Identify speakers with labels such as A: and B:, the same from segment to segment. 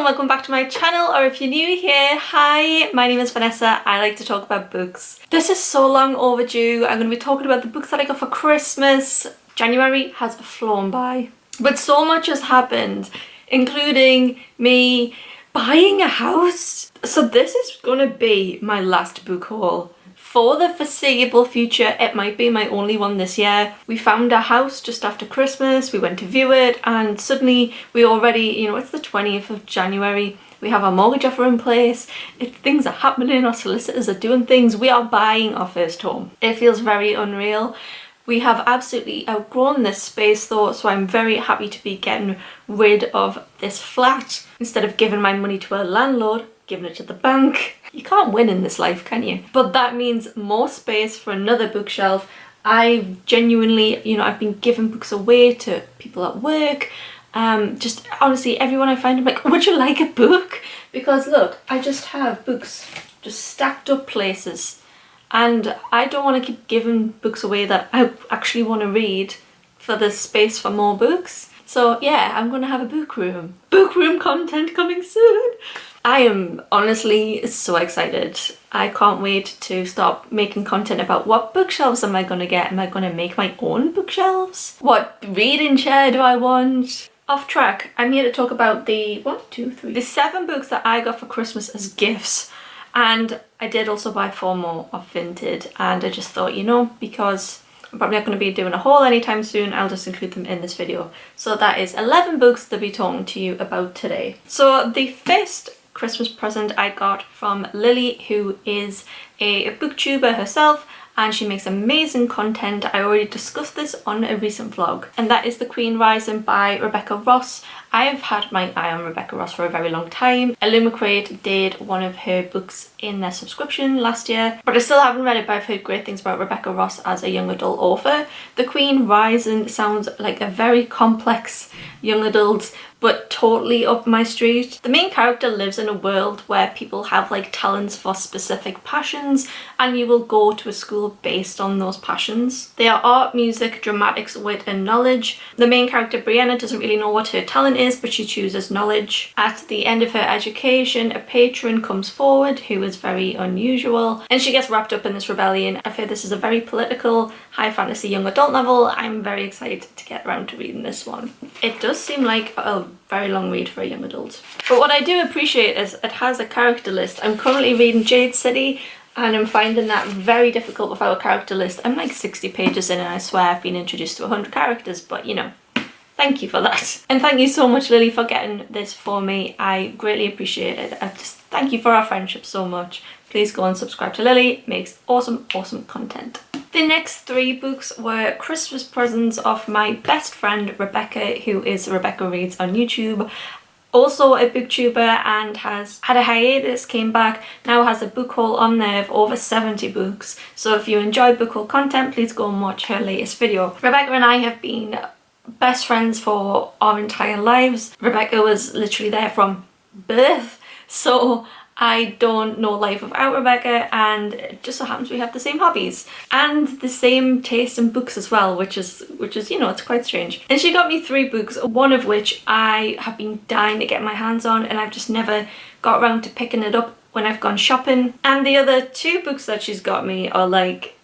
A: and welcome back to my channel, or if you're new here, hi, my name is Vanessa. I like to talk about books. This is so long overdue. I'm going to be talking about the books that I got for Christmas. January has flown by, but so much has happened, including me buying a house. So this is going to be my last book haul. For the foreseeable future, it might be my only one this year. We found a house just after Christmas, we went to view it, and suddenly we already, it's the 20th of January, we have our mortgage offer in place, things are happening, our solicitors are doing things, we are buying our first home. It feels very unreal. We have absolutely outgrown this space though, so I'm very happy to be getting rid of this flat. Instead of giving my money to a landlord, giving it to the bank. You can't win in this life, can you? But that means more space for another bookshelf. I've genuinely, I've been giving books away to people at work. Just honestly, everyone I find, I'm like, would you like a book? Because look, I just have books just stacked up places. And I don't want to keep giving books away that I actually want to read for the space for more books. So yeah, I'm going to have a book room. Book room content coming soon. I am honestly so excited. I can't wait to start making content about what bookshelves am I going to get. Am I going to make my own bookshelves? What reading chair do I want? Off track, I'm here to talk about the 7 books that I got for Christmas as gifts. And I did also buy 4 more off Vinted, and I just thought, because I'm probably not going to be doing a haul anytime soon, I'll just include them in this video. So that is 11 books to be talking to you about today. So the first Christmas present I got from Lily, who is a booktuber herself, and she makes amazing content. I already discussed this on a recent vlog, and that is The Queen Rising by Rebecca Ross. I've had my eye on Rebecca Ross for a very long time. Illumicrate did one of her books in their subscription last year, but I still haven't read it, but I've heard great things about Rebecca Ross as a young adult author. The Queen Rising sounds like a very complex young adult, but totally up my street. The main character lives in a world where people have like talents for specific passions, and you will go to a school based on those passions. They are art, music, dramatics, wit and knowledge. The main character Brianna doesn't really know what her talent is, but she chooses knowledge. At the end of her education, a patron comes forward who is very unusual, and she gets wrapped up in this rebellion. I've heard this is a very political, high fantasy young adult novel. I'm very excited to get around to reading this one. It does seem like a very long read for a young adult. But what I do appreciate is it has a character list. I'm currently reading Jade City, and I'm finding that very difficult without a character list. I'm like 60 pages in, and I swear I've been introduced to 100 characters, but thank you for that. And thank you so much, Lily, for getting this for me. I greatly appreciate it. I just thank you for our friendship so much. Please go and subscribe to Lily. Makes awesome content. The next 3 books were Christmas presents of my best friend Rebecca, who is Rebecca Reads on YouTube. Also a booktuber and has had a hiatus, came back, now has a book haul on there of over 70 books. So if you enjoy book haul content, please go and watch her latest video. Rebecca and I have been best friends for our entire lives. Rebecca was literally there from birth, so I don't know life without Rebecca, and it just so happens we have the same hobbies and the same taste in books as well, which is it's quite strange. And she got me 3 books, one of which I have been dying to get my hands on, and I've just never got around to picking it up when I've gone shopping. And the other 2 books that she's got me are like,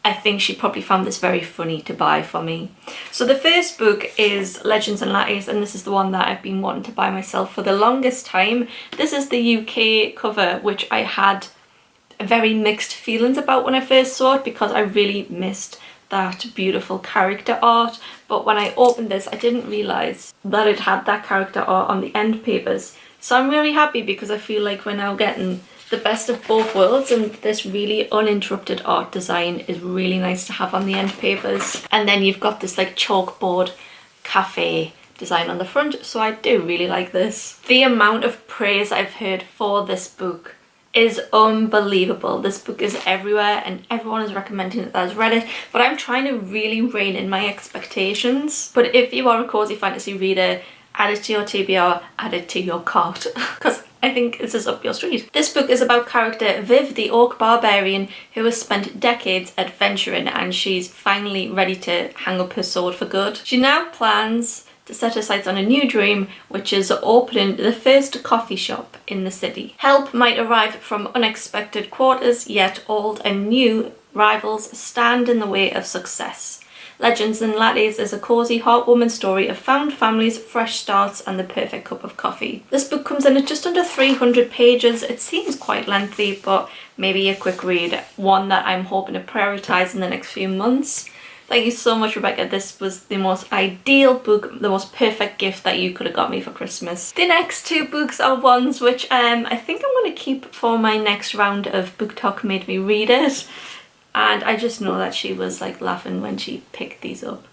A: I think she probably found this very funny to buy for me. So the first book is Legends and Lattes, and this is the one that I've been wanting to buy myself for the longest time. This is the UK cover, which I had very mixed feelings about when I first saw it, because I really missed that beautiful character art. But when I opened this, I didn't realise that it had that character art on the end papers. So I'm really happy, because I feel like we're now getting the best of both worlds, and this really uninterrupted art design is really nice to have on the end papers. And then you've got this like chalkboard cafe design on the front, so I do really like this. The amount of praise I've heard for this book is unbelievable. This book is everywhere and everyone is recommending it that has read it, but I'm trying to really rein in my expectations. But if you are a cozy fantasy reader, add it to your TBR, add it to your cart, because I think this is up your street. This book is about character Viv, the orc barbarian, who has spent decades adventuring, and she's finally ready to hang up her sword for good. She now plans to set her sights on a new dream, which is opening the first coffee shop in the city. Help might arrive from unexpected quarters, yet old and new rivals stand in the way of success. Legends and Lattes is a cosy, heartwarming story of found families, fresh starts, and the perfect cup of coffee. This book comes in at just under 300 pages. It seems quite lengthy, but maybe a quick read, one that I'm hoping to prioritise in the next few months. Thank you so much, Rebecca. This was the most ideal book, the most perfect gift that you could have got me for Christmas. The next two books are ones which I think I'm going to keep for my next round of Book Talk Made Me Read It. And I just know that she was like laughing when she picked these up.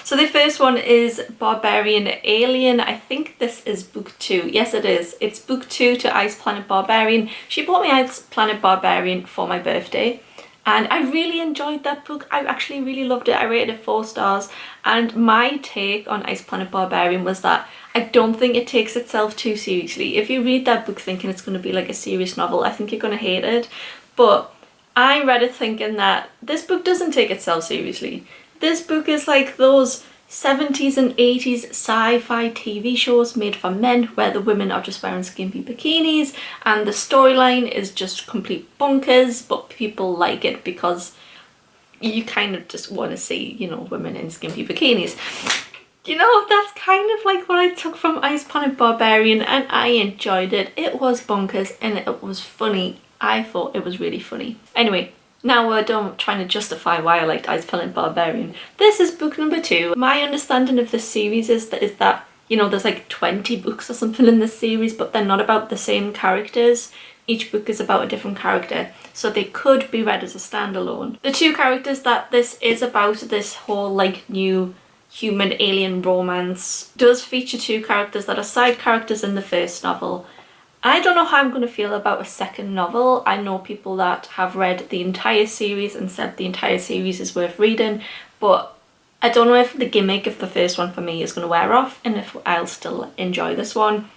A: So the first one is Barbarian Alien. I think this is book 2. Yes, it is. It's book 2 to Ice Planet Barbarian. She bought me Ice Planet Barbarian for my birthday. And I really enjoyed that book. I actually really loved it. I rated it 4 stars. And my take on Ice Planet Barbarian was that I don't think it takes itself too seriously. If you read that book thinking it's going to be like a serious novel, I think you're going to hate it. But I read it thinking that this book doesn't take itself seriously. This book is like those 70s and 80s sci-fi TV shows made for men where the women are just wearing skimpy bikinis and the storyline is just complete bonkers, but people like it because you kind of just want to see, you know, women in skimpy bikinis. You know, that's kind of like what I took from Ice Planet Barbarian, and I enjoyed it. It was bonkers and it was funny. I thought it was really funny. Anyway, now we're done trying to justify why I liked Ice Planet Barbarian. This is book number 2. My understanding of this series is that, you know, there's like 20 books or something in this series, but they're not about the same characters. Each book is about a different character, so they could be read as a standalone. The 2 characters that this is about, this whole like new human alien romance, does feature 2 characters that are side characters in the first novel. I don't know how I'm going to feel about a second novel. I know people that have read the entire series and said the entire series is worth reading, but I don't know if the gimmick of the first one for me is going to wear off and if I'll still enjoy this one.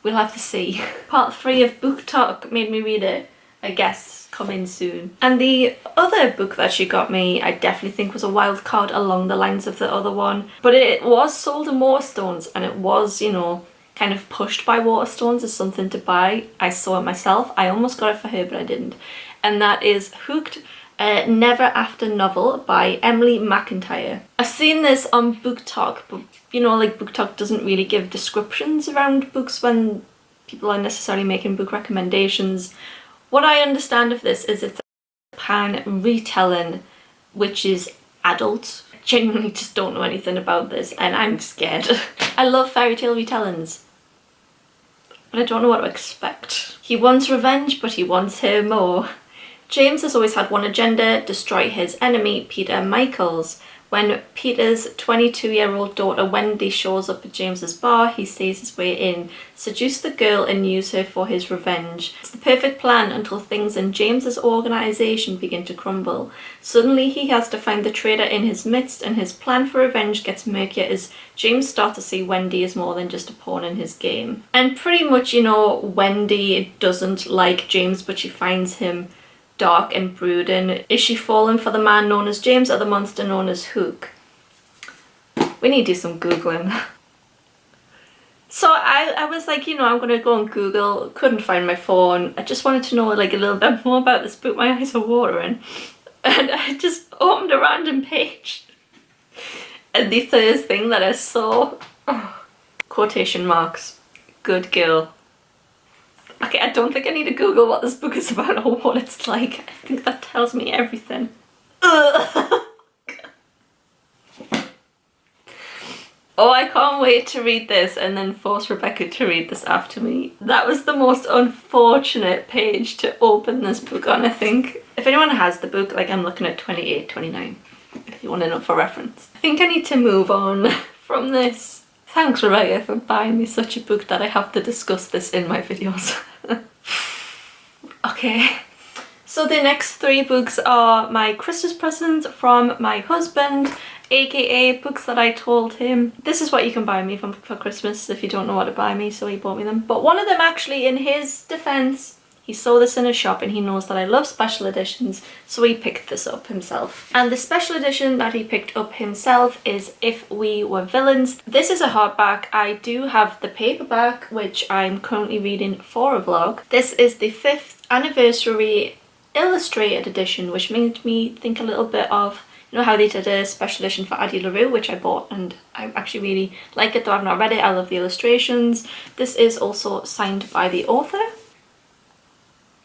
A: We'll have to see. Part 3 of Book Talk Made Me Read It, I guess, coming soon. And the other book that she got me, I definitely think was a wild card along the lines of the other one, but it was sold in Waterstones and it was, you know, kind of pushed by Waterstones as something to buy. I saw it myself. I almost got it for her, but I didn't. And that is Hooked, a Never After novel by Emily McIntyre. I've seen this on Book Talk, but you know, like Book Talk doesn't really give descriptions around books when people are necessarily making book recommendations. What I understand of this is it's a pan retelling, which is adult. I genuinely just don't know anything about this and I'm scared. I love fairy tale retellings, but I don't know what to expect. He wants revenge, but he wants her more. James has always had one agenda: destroy his enemy, Peter Michaels. When Peter's 22-year-old daughter Wendy shows up at James's bar, he sees his way in, seduce the girl and use her for his revenge. It's the perfect plan until things in James's organisation begin to crumble. Suddenly he has to find the traitor in his midst, and his plan for revenge gets murkier as James starts to see Wendy as more than just a pawn in his game. And pretty much, you know, Wendy doesn't like James, but she finds him dark and brooding. Is she falling for the man known as James or the monster known as Hook? We need to do some Googling. So I was like, you know, I'm gonna go on Google, couldn't find my phone. I just wanted to know like a little bit more about this book. My eyes are watering. And I just opened a random page. And the first thing that I saw, quotation marks, good girl. Okay, I don't think I need to Google what this book is about or what it's like. I think that tells me everything. Ugh. Oh, I can't wait to read this and then force Rebecca to read this after me. That was the most unfortunate page to open this book on, I think. If anyone has the book, like I'm looking at 28, 29, if you want to know for reference. I think I need to move on from this. Thanks, Rebecca, for buying me such a book that I have to discuss this in my videos. Okay, so the next 3 books are my Christmas presents from my husband, aka books that I told him, this is what you can buy me for Christmas if you don't know what to buy me, so he bought me them. But one of them actually, in his defense, He saw this in a shop and he knows that I love special editions, so he picked this up himself. And the special edition that he picked up himself is If We Were Villains. This is a hardback. I do have the paperback, which I'm currently reading for a vlog. This is the 5th anniversary illustrated edition, which made me think a little bit of, you know how they did a special edition for Addie LaRue, which I bought, and I actually really like it, though I've not read it. I love the illustrations. This is also signed by the author.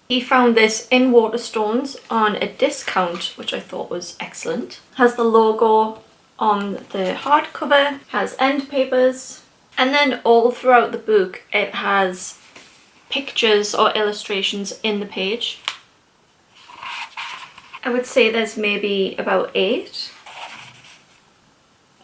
A: He found this in Waterstones on a discount, which I thought was excellent. Has the logo on the hardcover, has end papers, and then all throughout the book it has pictures or illustrations in the page. I would say there's maybe about 8.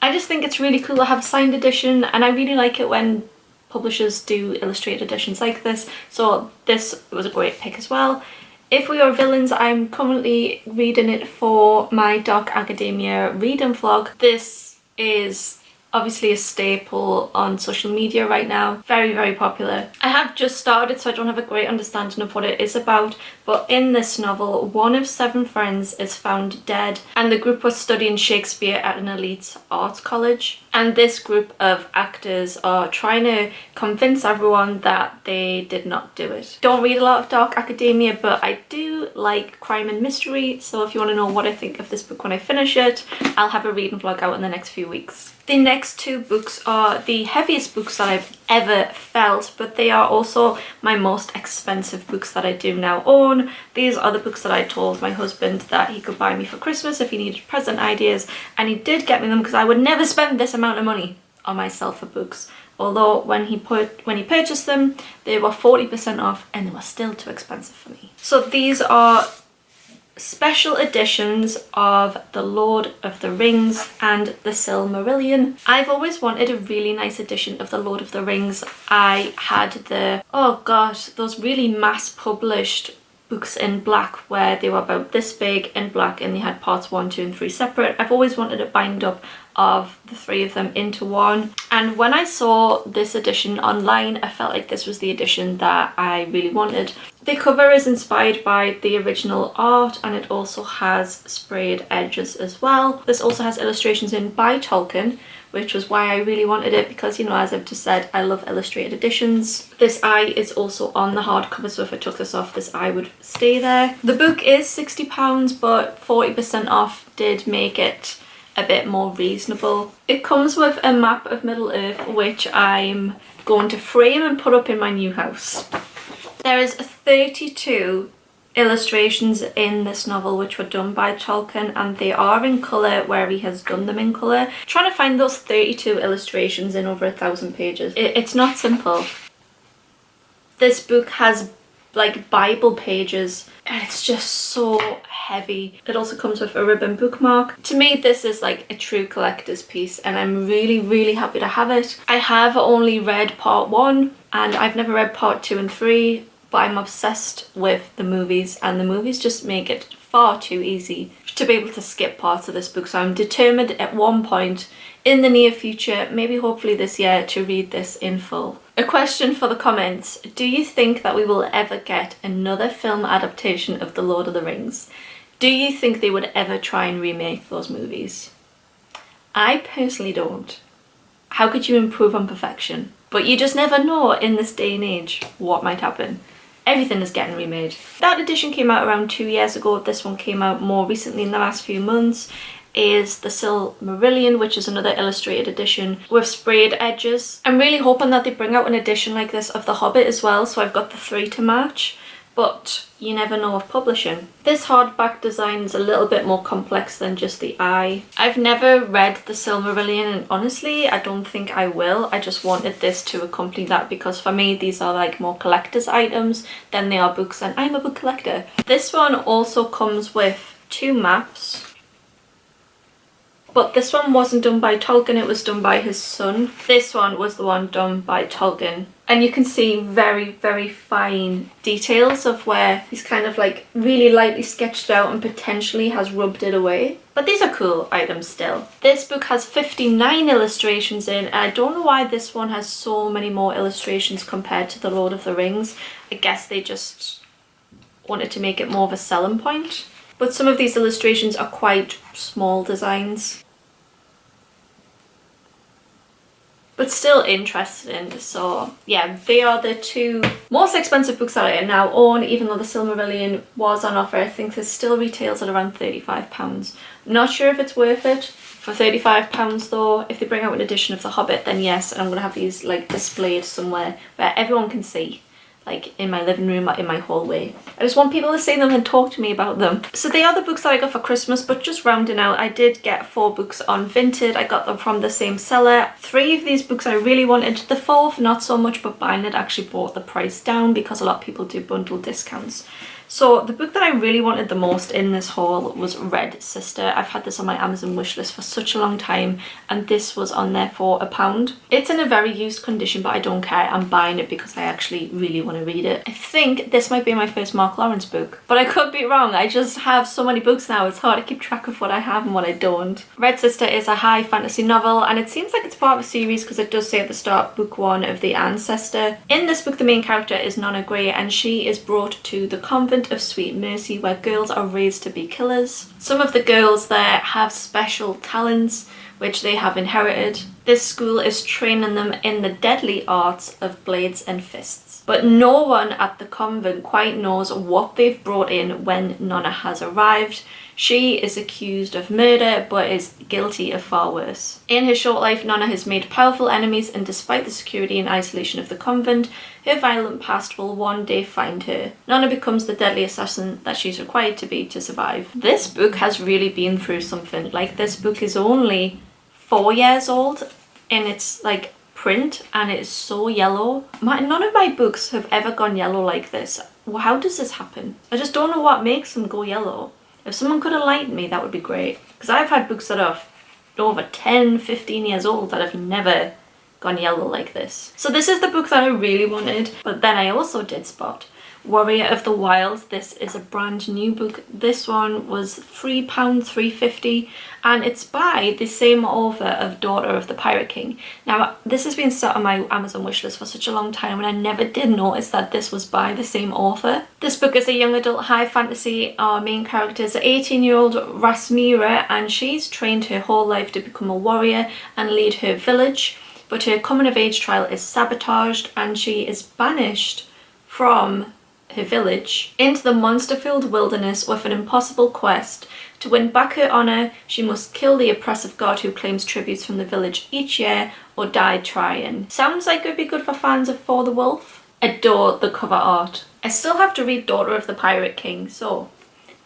A: I just think it's really cool to have a signed edition, and I really like it when publishers do illustrated editions like this, so this was a great pick as well. If We Are Villains, I'm currently reading it for my Dark Academia reading vlog. This is obviously a staple on social media right now. Very, very popular. I have just started, so I don't have a great understanding of what it is about, but in this novel, one of 7 friends is found dead, and the group was studying Shakespeare at an elite arts college. And this group of actors are trying to convince everyone that they did not do it. Don't read a lot of Dark Academia, but I do like crime and mystery, so if you want to know what I think of this book when I finish it, I'll have a reading vlog out in the next few weeks. The next 2 books are the heaviest books that I've ever felt, but they are also my most expensive books that I do now own. These are the books that I told my husband that he could buy me for Christmas if he needed present ideas, and he did get me them because I would never spend this amount of money on myself for books. Although when he purchased them, they were 40% off and they were still too expensive for me. So these are special editions of The Lord of the Rings and The Silmarillion. I've always wanted a really nice edition of The Lord of the Rings. I had the, oh gosh, those really mass published books in black where they were about this big in black and they had parts 1, 2 and 3 separate. I've always wanted a bind up of the 3 of them into one, and when I saw this edition online, I felt like this was the edition that I really wanted. The cover is inspired by the original art, and it also has sprayed edges as well. This also has illustrations in by Tolkien, which was why I really wanted it, because, you know, as I've just said, I love illustrated editions. This eye is also on the hardcover, so if I took this off, this eye would stay there. The book is £60, but 40% off did make it a bit more reasonable. It comes with a map of Middle Earth, which I'm going to frame and put up in my new house. There is 32 illustrations in this novel which were done by Tolkien, and they are in colour where he has done them in colour. Trying to find those 32 illustrations in over 1,000 pages. It's not simple. This book has like Bible pages and it's just so heavy. It also comes with a ribbon bookmark. To me, this is like a true collector's piece, and I'm really, really happy to have it. I have only read part 1 and I've never read part 2 and 3, but I'm obsessed with the movies, and the movies just make it far too easy to be able to skip parts of this book. So I'm determined at one point in the near future, maybe hopefully this year, to read this in full. A question for the comments: do you think that we will ever get another film adaptation of The Lord of the Rings? Do you think they would ever try and remake those movies? I personally don't. How could you improve on perfection? But you just never know in this day and age what might happen. Everything is getting remade. That edition came out around 2 years ago. This one came out more recently in the last few months. Is The Silmarillion, which is another illustrated edition with sprayed edges. I'm really hoping that they bring out an edition like this of The Hobbit as well, so I've got the 3 to match, but you never know with publishing. This hardback design is a little bit more complex than just the eye. I've never read The Silmarillion, and honestly I don't think I will. I just wanted this to accompany that, because for me these are like more collector's items than they are books, and I'm a book collector. This one also comes with 2 maps. But this one wasn't done by Tolkien, it was done by his son. This one was the one done by Tolkien. And you can see very, very fine details of where he's kind of like really lightly sketched out and potentially has rubbed it away. But these are cool items still. This book has 59 illustrations in, and I don't know why this one has so many more illustrations compared to The Lord of the Rings. I guess they just wanted to make it more of a selling point. But some of these illustrations are quite small designs, but still interesting. So yeah, they are the two most expensive books that I now own, even though the Silmarillion was on offer. I think this still retails at around £35. Not sure if it's worth it for £35 though. If they bring out an edition of The Hobbit, then yes, and I'm gonna have these like displayed somewhere where everyone can see, like in my living room or in my hallway. I just want people to see them and talk to me about them. So they are the books that I got for Christmas, but just rounding out, I did get 4 books on Vinted. I got them from the same seller. 3 of these books I really wanted. The 4th, not so much, but buying it actually brought the price down because a lot of people do bundle discounts. So the book that I really wanted the most in this haul was Red Sister. I've had this on my Amazon wishlist for such a long time, and this was on there for £1. It's in a very used condition, but I don't care. I'm buying it because I actually really want to read it. I think this might be my first Mark Lawrence book, but I could be wrong. I just have so many books now, it's hard to keep track of what I have and what I don't. Red Sister is a high fantasy novel, and it seems like it's part of a series because it does say at the start, book 1 of the Ancestor. In this book, the main character is Nonna Grey, and she is brought to the convent of Sweet Mercy, where girls are raised to be killers. Some of the girls there have special talents which they have inherited. This school is training them in the deadly arts of blades and fists. But no one at the convent quite knows what they've brought in when Nonna has arrived. She is accused of murder, but is guilty of far worse. In her short life, Nonna has made powerful enemies, and despite the security and isolation of the convent, her violent past will one day find her. Nonna becomes the deadly assassin that she's required to be to survive. This book has really been through something. Like, this book is only 4 years old in its like print, and it is so yellow. None of my books have ever gone yellow like this. Well, how does this happen? I just don't know what makes them go yellow. If someone could enlighten me, that would be great. Because I've had books that are over 10, 15 years old that have never gone yellow like this. So this is the book that I really wanted, but then I also did spot Warrior of the Wilds. This is a brand new book. This one was £3, £3.50, and it's by the same author of Daughter of the Pirate King. Now, this has been sat on my Amazon wishlist for such a long time, and I never did notice that this was by the same author. This book is a young adult high fantasy. Our main character is an 18-year-old Rasmira, and she's trained her whole life to become a warrior and lead her village, but her coming of age trial is sabotaged, and she is banished from her village into the monster-filled wilderness with an impossible quest. To win back her honour, she must kill the oppressive god who claims tributes from the village each year, or die trying. Sounds like it would be good for fans of For the Wolf. Adore the cover art. I still have to read Daughter of the Pirate King, so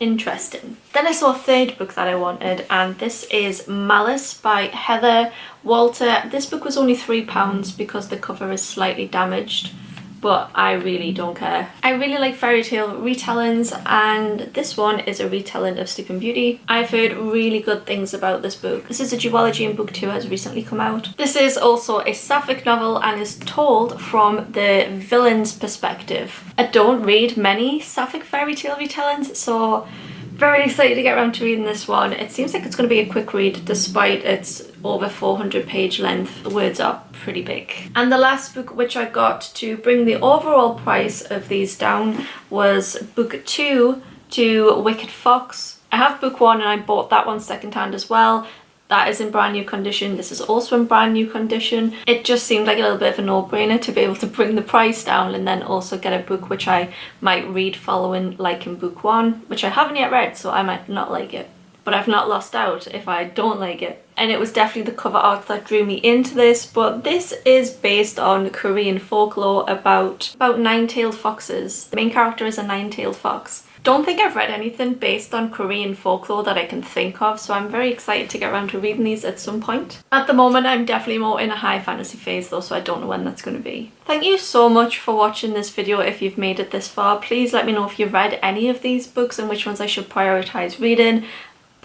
A: interesting. Then I saw a third book that I wanted, and this is Malice by Heather Walter. This book was only £3 because the cover is slightly damaged, but I really don't care. I really like fairy tale retellings, and this one is a retelling of Sleeping Beauty. I've heard really good things about this book. This is a duology, and book 2 has recently come out. This is also a sapphic novel and is told from the villain's perspective. I don't read many sapphic fairy tale retellings, so very excited to get around to reading this one. It seems like it's going to be a quick read despite its over 400-page length. The words are pretty big. And the last book which I got to bring the overall price of these down was book 2 to Wicked Fox. I have book 1 and I bought that one secondhand as well. That is in brand new condition. This is also in brand new condition. It just seemed like a little bit of a no-brainer to be able to bring the price down and then also get a book which I might read following, like in book 1, which I haven't yet read, so I might not like it. But I've not lost out if I don't like it. And it was definitely the cover art that drew me into this, but this is based on Korean folklore about nine-tailed foxes. The main character is a nine-tailed fox. Don't think I've read anything based on Korean folklore that I can think of, so I'm very excited to get around to reading these at some point. At the moment, I'm definitely more in a high fantasy phase though, so I don't know when that's going to be. Thank you so much for watching this video if you've made it this far. Please let me know if you've read any of these books and which ones I should prioritise reading.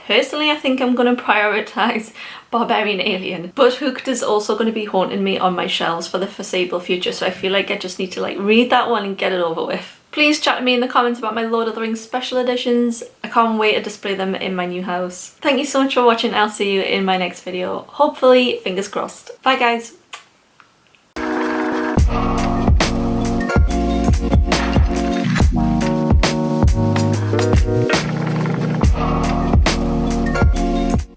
A: Personally, I think I'm going to prioritise Barbarian Alien, but Hooked is also going to be haunting me on my shelves for the foreseeable future, so I feel like I just need to read that one and get it over with. Please chat to me in the comments about my Lord of the Rings special editions. I can't wait to display them in my new house. Thank you so much for watching. I'll see you in my next video. Hopefully, fingers crossed. Bye guys!